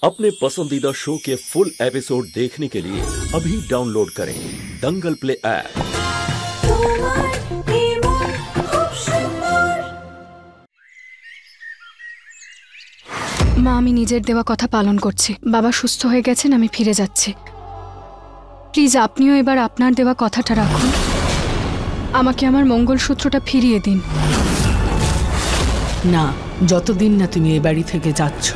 अपने पसंदीदा शो के फुल एपिसोड देखने के लिए अभी डाउनलोड करें दंगल प्ले ऐप। মা, আমি নিজের দেওয়া কথা পালন করছি। বাবা সুস্থ হয়ে গেছেন, আমি ফিরে যাচ্ছি। প্লিজ আপনিও এবার আপনার দেওয়া কথাটা রাখুন। আমাকে আমার মঙ্গলসূত্রটা ফিরিয়ে দিন। না, যতদিন না তুমি এ বাড়ি থেকে যাচ্ছ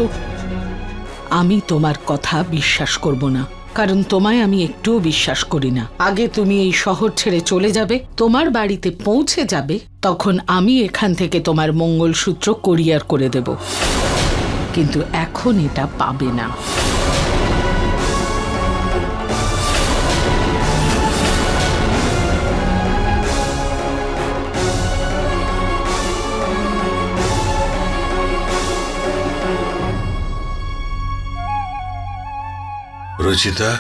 আমি তোমার কথা বিশ্বাস করব না, কারণ তোমায় আমি একটুও বিশ্বাস করি না। আগে তুমি এই শহর ছেড়ে চলে যাবে, তোমার বাড়িতে পৌঁছে যাবে, তখন আমি এখান থেকে তোমার মঙ্গলসূত্র কোরিয়ার করে দেব, কিন্তু এখন এটা পাবে না। রচিতা,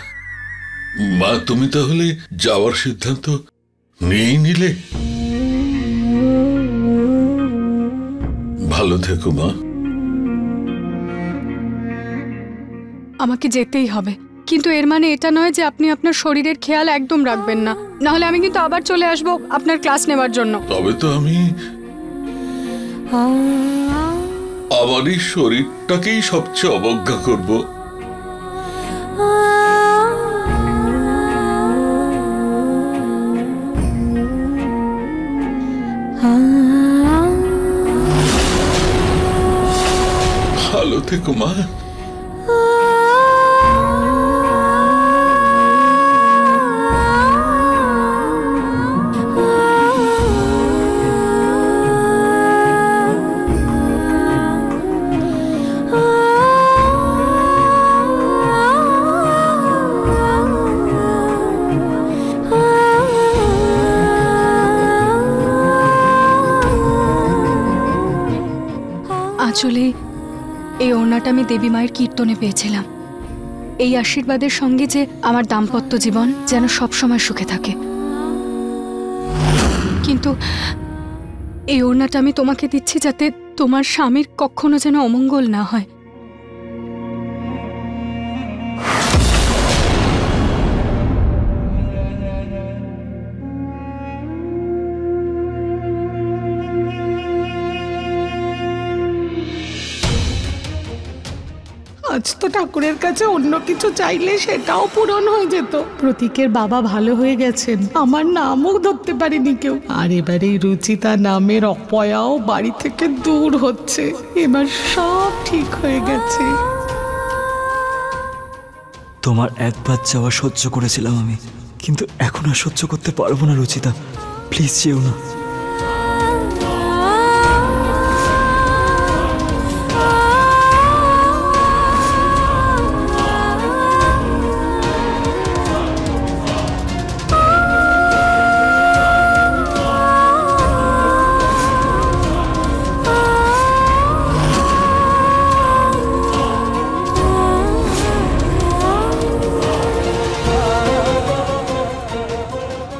মা তুমি তাহলে যাওয়ার সিদ্ধান্ত নিয়েই নিলে? ভালো থেকো মা। আমাকে যেতেই হবে, কিন্তু এর মানে এটা নয় যে আপনি আপনার শরীরের খেয়াল একদম রাখবেন না, নাহলে আমি কিন্তু আবার চলে আসব আপনার ক্লাস নেওয়ার জন্য। তবে তো আমি আমার এই শরীরটাকেই সবচেয়ে অবজ্ঞা করব। ভালো থেকো মা। আসলে এই ওড়নাটা আমি দেবী মায়ের কীর্তনে পেয়েছিলাম। এই আশীর্বাদের সঙ্গে যে আমার দাম্পত্য জীবন যেন সবসময় সুখে থাকে। কিন্তু এই ওড়নাটা আমি তোমাকে দিচ্ছি যাতে তোমার স্বামীর কখনো যেন অমঙ্গল না হয়। আজ তো ঠাকুরের কাছে অন্য কিছু চাইলে সেটাও পূরণ হয়ে যেত। প্রতীকের বাবা ভালো হয়ে গেছেন, আমার নামও ধরতে পারেনি কেউ। আর এবার এই রুচিতা নামের অপয়াও বাড়ি থেকে দূর হচ্ছে। এবার সব ঠিক হয়ে গেছে। তোমার একবার যাওয়া সহ্য করেছিলাম আমি, কিন্তু এখন আর সহ্য করতে পারবো না রুচিতা, প্লিজ যেও না।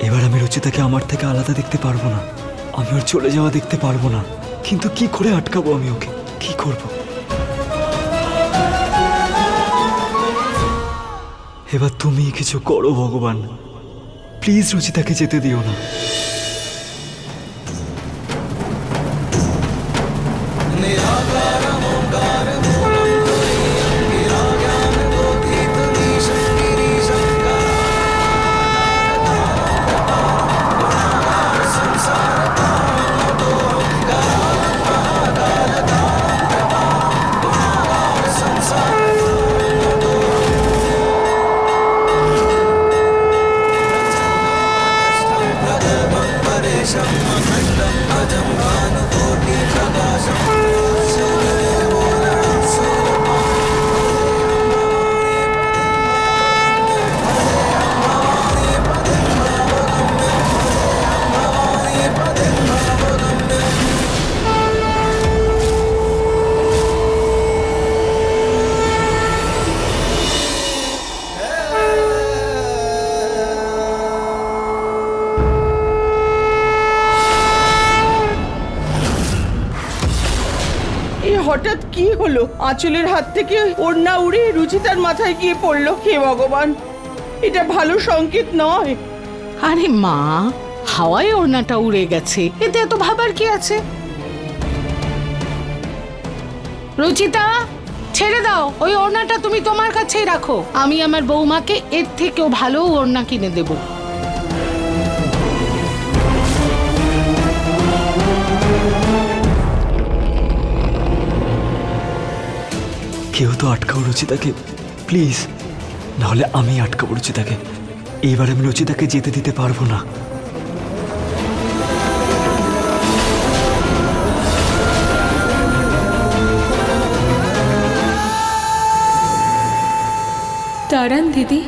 এবার আমি রুচিতাকে আমার থেকে আলাদা দেখতে পারবো না, আমি ওর চলে যাওয়া দেখতে পারবো না, কিন্তু কি করে আটকাবো আমি ওকে, কি করব? এবার তুমি কিছু করো ভগবান, প্লিজ রুচিতাকে যেতে দিও না। হলো? আঁচলের হাত থেকে ওড়না উড়ে রুচিতার মাথায় গিয়ে পড়লো। হে ভগবান, এটা ভালো সংকেত নয়। আরে মা, হাওয়ায় ওড়নাটা উড়ে গেছে, এতে এত ভাবার কি আছে? রুচিতা, ছেড়ে দাও, ওই ওড়নাটা তুমি তোমার কাছেই রাখো। আমি আমার বৌমাকে এর থেকেও ভালো ওড়না কিনে দেব। কেউ তো আটকাও রুচিতাকে, প্লিজ। নাহলে আমি আটকাবো রুচিতাকে। এইবার আমি রুচিতাকে যেতে দিতে পারবো না। দাঁড়ান দিদি।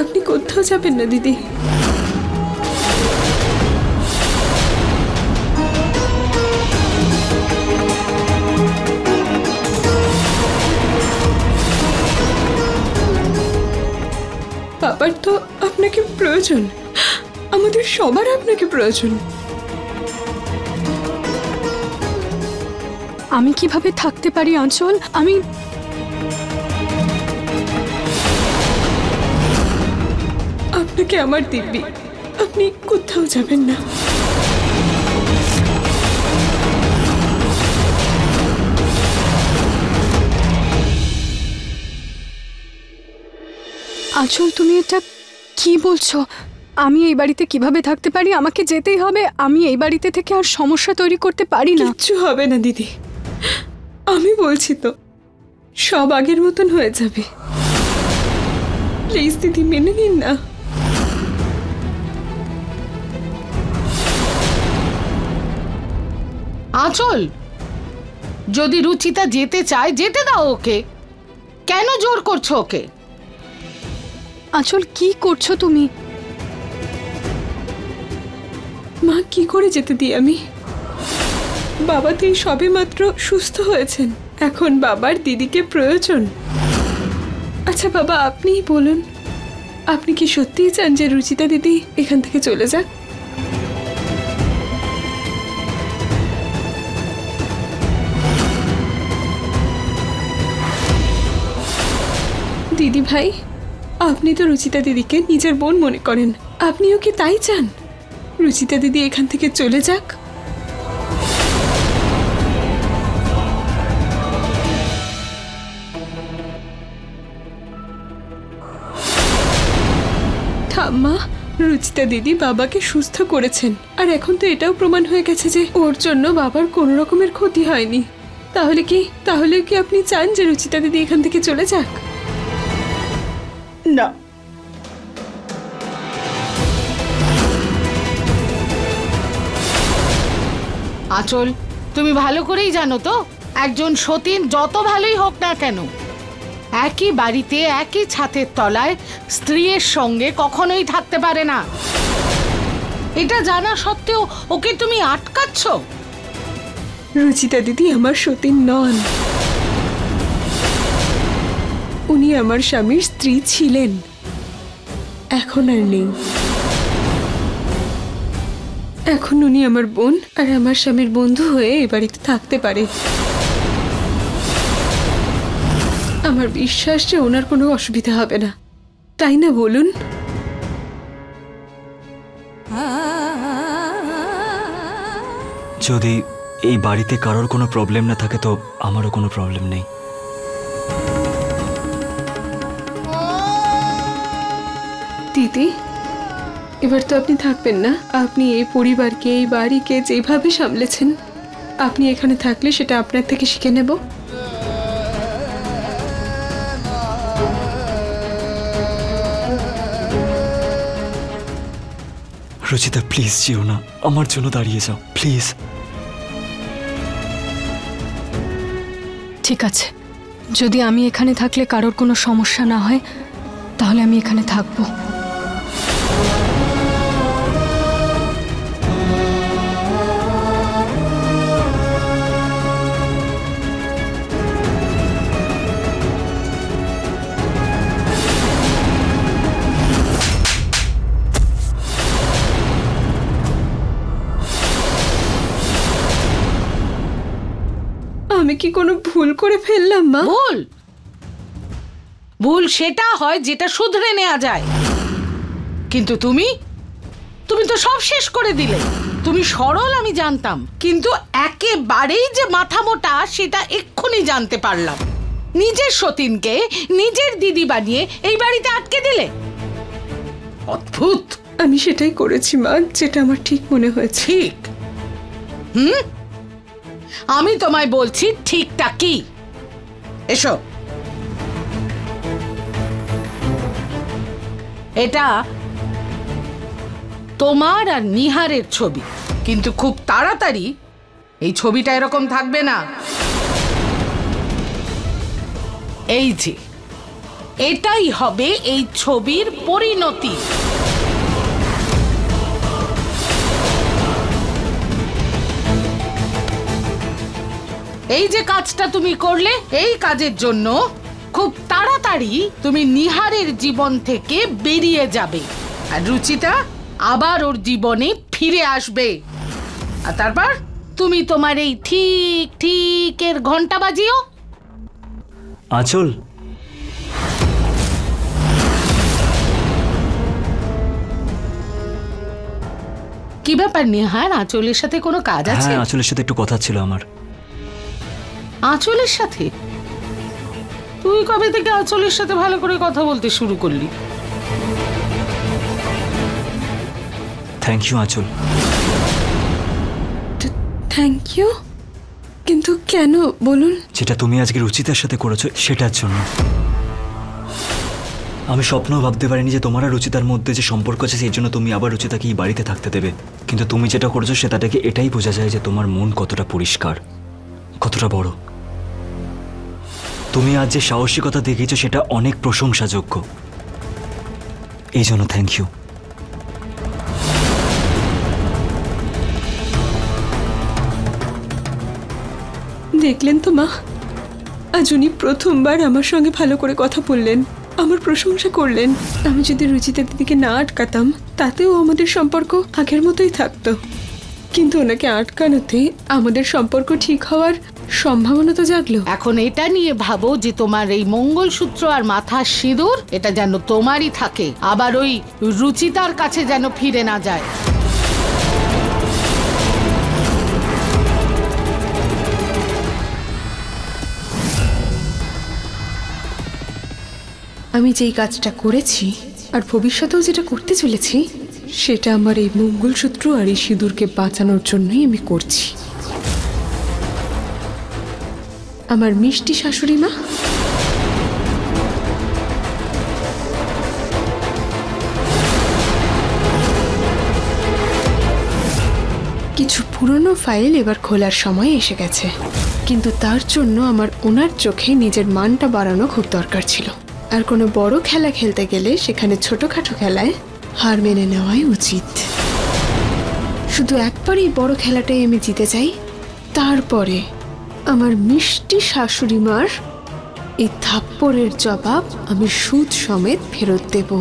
আপনি কোথাও যাবেন না দিদি। বাবার তো আপনাকে প্রয়োজন, আমাদের সবার আপনাকে প্রয়োজন। আমি কিভাবে থাকতে পারি আঁচল? আপনাকে আমার দিব্যি, আপনি কোথাও যাবেন না। আঁচল, তুমি এটা কি বলছো? আমি এই বাড়িতে কিভাবে থাকতে পারি? আমাকে যেতেই হবে। আমি এই বাড়িতে থেকে আর সমস্যা তৈরি করতে পারি না। কিচ্ছু হবে না দিদি, আমি বলছি তো, সব আগের মতন হয়ে যাবে। প্লিজ দিদি, মেনে নিন না। আঁচল, যদি রুচিতা যেতে চায় যেতে দাও ওকে, কেন জোর করছো ওকে? আঁচল, কি করছো তুমি? মা, কি করে যেতে দিই আমি? বাবা তো এই সবে মাত্র সুস্থ হয়েছেন, এখন বাবার দিদিকে প্রয়োজন। আচ্ছা বাবা, আপনিই বলুন, আপনি কি সত্যিই চান যে রুচিতা দিদি এখান থেকে চলে যাক? দিদি ভাই, আপনি তো রুচিতা দিদিকে নিজের বোন মনে করেন, আপনিও কি তাই চান রুচিতা দিদি এখান থেকে চলে যাক? ঠাম্মা, রুচিতা দিদি বাবাকে সুস্থ করেছেন, আর এখন তো এটাও প্রমাণ হয়ে গেছে যে ওর জন্য বাবার কোনো রকমের ক্ষতি হয়নি। তাহলে কি আপনি চান যে রুচিতা দিদি এখান থেকে চলে যাক? না, আঁচল, তুমি ভালো করেই জানো তো, একজন সতীন যত ভালোই হোক না কেন, একই বাড়িতে একই ছাদের তলায় স্ত্রীর সঙ্গে কখনোই থাকতে পারে না। এটা জানা সত্ত্বেও ওকে তুমি আটকাচ্ছ। রুচিতা দিদি আমার সতীন নন, উনি আমার স্বামীর স্ত্রী ছিলেন, এখন আর নেই। এখন উনি আমার বোন আর আমার স্বামীর বন্ধু হয়ে এ বাড়িতে থাকতে পারে। আমার বিশ্বাস যে ওনার কোনো অসুবিধা হবে না, তাই না বলুন? যদি এই বাড়িতে কারোর কোনো প্রবলেম না থাকে তো আমারও কোনো প্রবলেম নেই। দিদি, এবার তো আপনি থাকবেন না। আপনি এই পরিবারকে, এই বাড়িকে যেভাবে সামলেছেন, আপনি এখানে থাকলে সেটা আপনার থেকে শিখে নেব। রুচিতা, প্লিজ যেও না, আমার জন্য দাঁড়িয়ে যাও প্লিজ। ঠিক আছে, যদি আমি এখানে থাকলে কারোর কোনো সমস্যা না হয়, তাহলে আমি এখানে থাকবো। আমি কি কোনো ভুল করে ফেললাম মা? ভুল ভুল সেটা হয় যেটা শুধরে নেওয়া যায়, কিন্তু তুমি তো সব শেষ করে দিলে। তুমি সরল আমি জানতাম, কিন্তু একেবারেই যে মাথা মোটা সেটা এক্ষুনি জানতে পারলাম। নিজের সতীনকে নিজের দিদি বানিয়ে এই বাড়িতে আটকে দিলে। অদ্ভুত। আমি সেটাই করেছি মা, যেটা আমার ঠিক মনে হয়েছে। ঠিক? আমি তোমায় বলছি ঠিকটা কি। এসো। এটা তোমার আর নিহারের ছবি, কিন্তু খুব তাড়াতাড়ি এই ছবিটা এরকম থাকবে না। এই যে এটাই হবে এই ছবির পরিণতি। এই যে কাজটা তুমি করলে, এই কাজের জন্য খুব তাড়াতাড়ি তুমি নিহারের জীবন থেকে বেরিয়ে যাবে, আর রুচিতা আবার ওর জীবনে ফিরে আসবে। আর তারপর তুমি তোমার এই ঠিক ঠিকের ঘন্টা বাজিও। আঁচল, কি ব্যাপার নিহার, আঁচলের সাথে কোনো কাজ আছে? হ্যাঁ, আঁচলের সাথে একটু কথা ছিল আমার। আঁচলের সাথে? তুই কবে থেকে আঁচলের সাথে ভালো করে কথা বলতে শুরু করলি? Thank you Anchal. Thank you? কিন্তু কেন বলুন? যেটা তুমি আজকে রুচিতার সাথে করেছো সেটার জন্য। আমি স্বপ্নও ভাবতে পারিনি যে তোমার আর রুচিতার মধ্যে যে সম্পর্ক আছে সেই জন্য তুমি আবার রুচিতাকে এই বাড়িতে থাকতে দেবে। কিন্তু তুমি যেটা করেছো সেটা থেকে এটাই বোঝা যায় যে তোমার মন কতটা পরিষ্কার, কতটা বড়। তুমি আজ যে সাহসিকতা দেখিয়েছো সেটা অনেক প্রশংসাযোগ্য। এই জন্য থ্যাংক ইউ। দেখলেন তো মা, আজ উনি প্রথমবার আমার সঙ্গে ভালো করে কথা বললেন, আমার প্রশংসা করলেন। আমি যদি রুচিতা দিদিকে না আটকাতাম তাতেও আমাদের সম্পর্ক আগের মতোই থাকতো, কিন্তু ওনাকে আটকানোতে আমাদের সম্পর্ক ঠিক হওয়ার সম্ভাবনা তো জাগলো। এখন এটা নিয়ে ভাবো যে তোমার এই মঙ্গলসূত্র আর মাথার সিঁদুর এটা যেন তোমারই থাকে, আবার ওই রুচিতার কাছে যেন ফিরে না যায়। আমি যেই কাজটা করেছি আর ভবিষ্যতেও যেটা করতে চলেছি সেটা আমার এই মঙ্গলসূত্র আর এই সিঁদুরকে বাঁচানোর জন্যই আমি করছি। আমার মিষ্টি শাশুড়ি মা, কিছু পুরনো ফাইল এবার খোলার সময় এসে গেছে, কিন্তু তার জন্য আমার ওনার চোখে নিজের মানটা বাড়ানো খুব দরকার ছিল। আর কোনো বড় খেলা খেলতে গেলে সেখানে ছোটখাটো খেলায় হার মেনে নেওয়াই উচিত। শুধু একবারই বড় খেলাটাই আমি জিতে চাই, তারপরে আমার মিষ্টি শাশুড়ি মার এই থাপ্পড়ের জবাব আমি সুদ সমেত ফেরত দেব,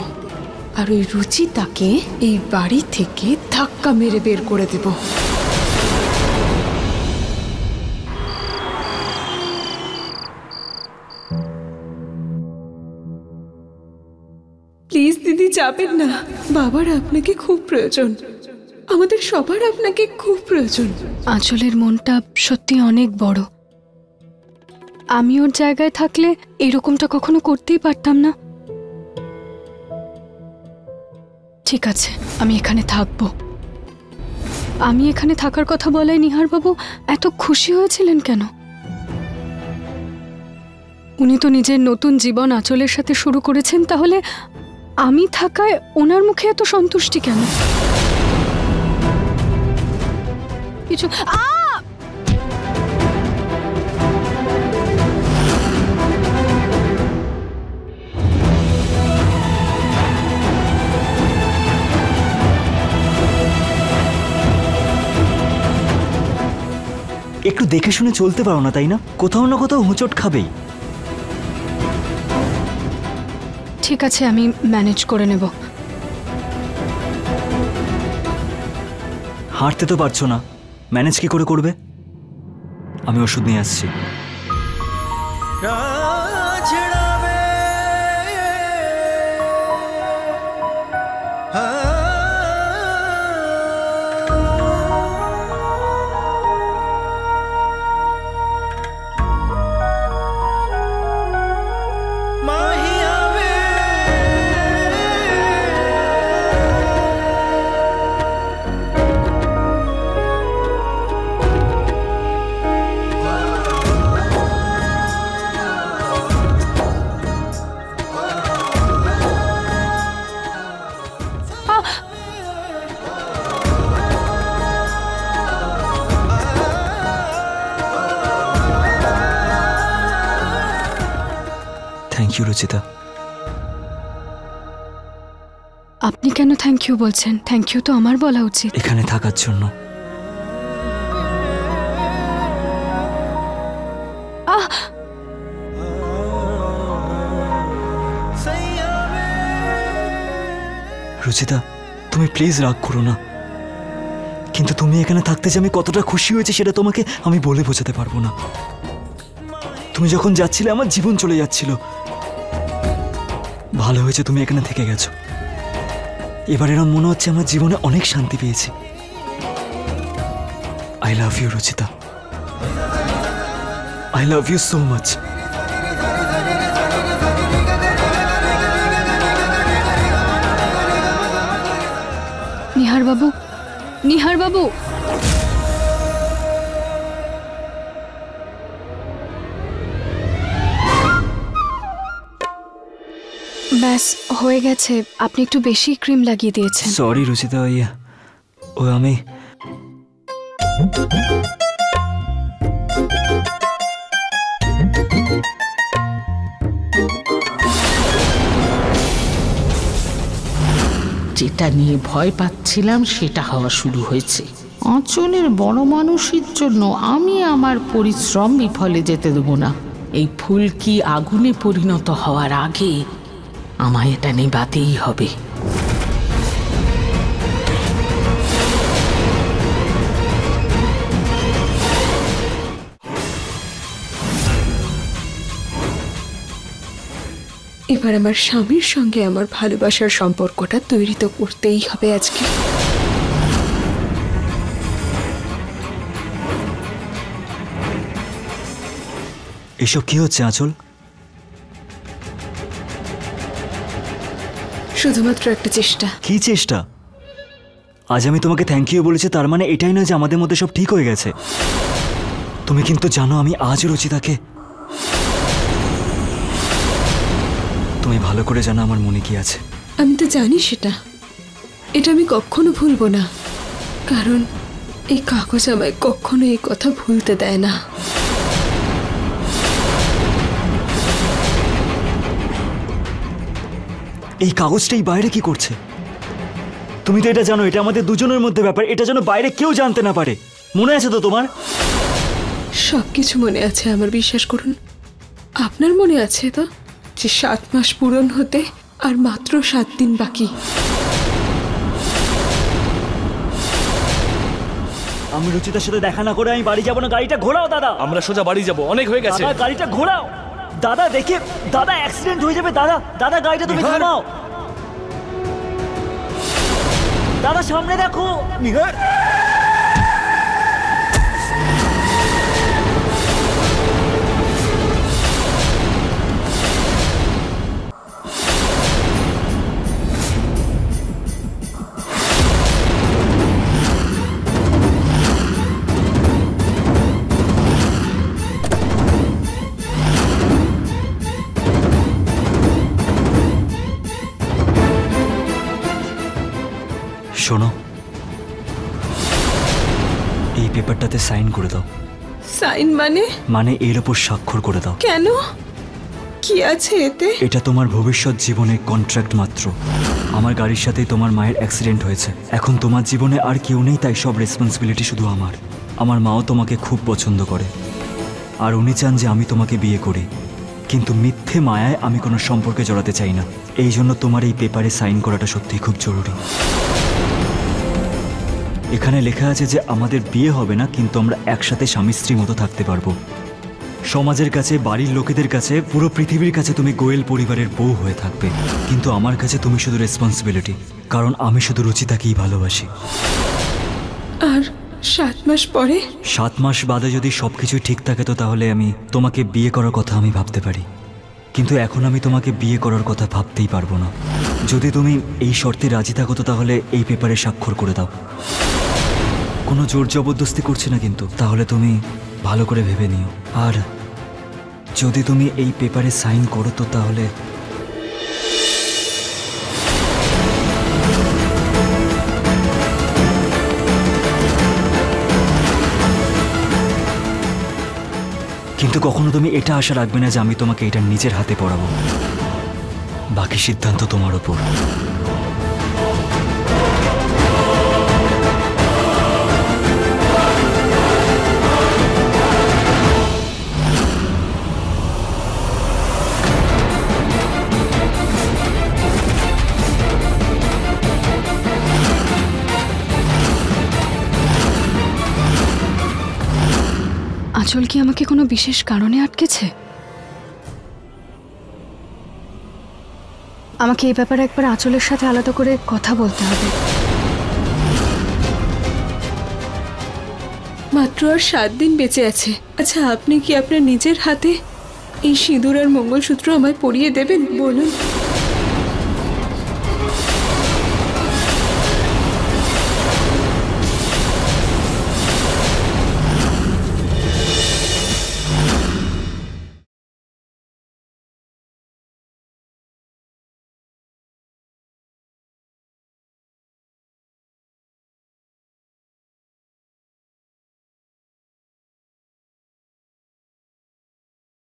আর ওই রুচিতাকে এই বাড়ি থেকে ধাক্কা মেরে বের করে দেব। প্লিজ দিদি যাবেন না, বাবার আপনাকে খুব প্রয়োজন, আমাদের সবার আপনাকে খুব প্রয়োজন। আঁচলের মনটা সত্যি অনেক বড়। আমি ওর জায়গায় থাকলে এরকমটা কখনো করতেই পারতাম না। ঠিক আছে, আমি এখানে থাকবো। আমি এখানে থাকার কথা বলায় নিহারবাবু এত খুশি হয়েছিলেন কেন? উনি তো নিজের নতুন জীবন আঁচলের সাথে শুরু করেছেন, তাহলে আমি থাকায় ওনার মুখে এত সন্তুষ্টি কেন? কিছু একটু দেখে শুনে চলতে পারো না, তাই না? কোথাও না কোথাও হোঁচট খাবেই। ঠিক আছে, আমি ম্যানেজ করে নেব। হাঁটতে তো পারছো না, ম্যানেজ কি করে করবে? আমি ওষুধ নিয়ে আসছি। Thank you Ruchita. আপনি কেন থ্যাংক ইউ বলছেন? থ্যাংক ইউ তো আমার বলা উচিত। এখানে থাকার জন্য। রুচিতা, তুমি প্লিজ রাগ করো না, কিন্তু তুমি এখানে থাকতে যে আমি কতটা খুশি হয়েছি সেটা তোমাকে আমি বলে বোঝাতে পারবো না। তুমি যখন যাচ্ছিলে আমার জীবন চলে যাচ্ছিল। ভালো হয়েছে তুমি এখানে থেকে গেছো। এবার এরকম মনে হচ্ছে আমার জীবনে অনেক শান্তি পেয়েছি। I love you Ruchita, I love you so much. Nihar বাবু, নিহার বাবু, ব্যাস হয়ে গেছে। আপনি একটু বেশি ক্রিম লাগিয়ে দিয়েছেন। সরি রুচিতা, ও আমি যেটা নিয়ে ভয় পাচ্ছিলাম সেটা হওয়া শুরু হয়েছে। অঞ্চলের বড় মানুষের জন্য আমি আমার পরিশ্রম বিফলে যেতে দেবো না। এই ফুলকি আগুনে পরিণত হওয়ার আগে আমায় এটা নেভাতেই হবে। এবার আমার স্বামীর সঙ্গে আমার ভালোবাসার সম্পর্কটা তৈরি তো করতেই হবে আজকে। এসব কি হচ্ছে আঁচল? শুধুমাত্র একটা চেষ্টা। কি চেষ্টা? আজ আমি তোমাকে থ্যাংক ইউ বলেছি, তার মানে এটাই নয় যে আমাদের মধ্যে সব ঠিক হয়ে গেছে। তুমি কিন্তু জানো আমি আজ রুচিতাকে, তুমি ভালো করে জানো আমার মনে কি আছে। আমি তো জানি সেটা, এটা আমি কখনো ভুলবো না, কারণ এই কাগজ আমায় কখনো এই কথা ভুলতে দেয় না। এই কাগজটাই বাইরে কি করছে? তুমি তো এটা জানো এটা আমাদের দুজনের মধ্যে ব্যাপার, এটা যেন বাইরে কেউ জানতে না পারে। মনে আছে তো তোমার? সবকিছু মনে আছে আমার, বিশ্বাস করুন। আপনার মনে আছে তো যে 7 মাস পূরণ হতে আর মাত্র 7 দিন বাকি। আমি রুচিতার সাথে দেখা না করে আমি বাড়ি যাবো না। গাড়িটা ঘোরাও দাদা। আমরা সোজা বাড়ি যাব, অনেক হয়ে গেছে। দাদা গাড়িটা ঘোরাও। দাদা দেখে, দাদা অ্যাক্সিডেন্ট হয়ে যাবে। দাদা দাদা গাড়িটা তুমি থামাও। দাদা সামনে দেখো। নিহার, শোনো, এই পেপারটাতে সাইন করে দাও। সাইন মানে এর উপর স্বাক্ষর করে দাও। কেন? কি আছে এতে? এটা তোমার ভবিষ্যৎ জীবনের কন্ট্রাক্ট মাত্র। আমার গাড়ির সাথেই তোমার মায়ের অ্যাক্সিডেন্ট হয়েছে। এখন তোমার জীবনে আর কেউ নেই, তাই সব রেসপন্সিবিলিটি শুধু আমার। আমার মাও তোমাকে খুব পছন্দ করে, আর উনি চান যে আমি তোমাকে বিয়ে করি, কিন্তু মিথ্যে মায়ায় আমি কোনো সম্পর্কে জড়াতে চাই না। এই জন্য তোমার এই পেপারে সাইন করাটা সত্যিই খুব জরুরি। এখানে লেখা আছে যে আমাদের বিয়ে হবে না, কিন্তু আমরা একসাথে স্বামী স্ত্রীর মতো থাকতে পারবো। সমাজের কাছে, বাড়ির লোকেদের কাছে, পুরো পৃথিবীর কাছে তুমি গোয়েল পরিবারের বউ হয়ে থাকবে, কিন্তু আমার কাছে তুমি শুধু রেসপন্সিবিলিটি, কারণ আমি শুধু রুচিতাকেই ভালোবাসি। আর 7 মাস পরে? 7 মাস বাদে যদি সবকিছু ঠিক থাকে তো তাহলে আমি তোমাকে বিয়ে করার কথা আমি ভাবতে পারি, কিন্তু এখন আমি তোমাকে বিয়ে করার কথা ভাবতেই পারবো না। যদি তুমি এই শর্তে রাজি থাকো তো তাহলে এই পেপারে স্বাক্ষর করে দাও। কোনো জোর জবরদস্তি করছি না কিন্তু, তাহলে তুমি ভালো করে ভেবে নিও। আর যদি তুমি এই পেপারে সাইন করো তো তাহলে কিন্তু কখনো তুমি এটা আশা রাখবে না যে আমি তোমাকে এটা নিজের হাতে পড়াবো। বাকি সিদ্ধান্ত তোমার ওপর। আঁচল কি আমাকে কোনো বিশেষ কারণে আটকেছে? আমাকে এই ব্যাপারে একবার আঁচলের সাথে আলাদা করে কথা বলতে হবে। মাত্র আর 7 দিন বেঁচে আছে। আচ্ছা, আপনি কি আপনার নিজের হাতে এই সিঁদুর আর মঙ্গলসূত্র আমায় পরিয়ে দেবেন? বলুন।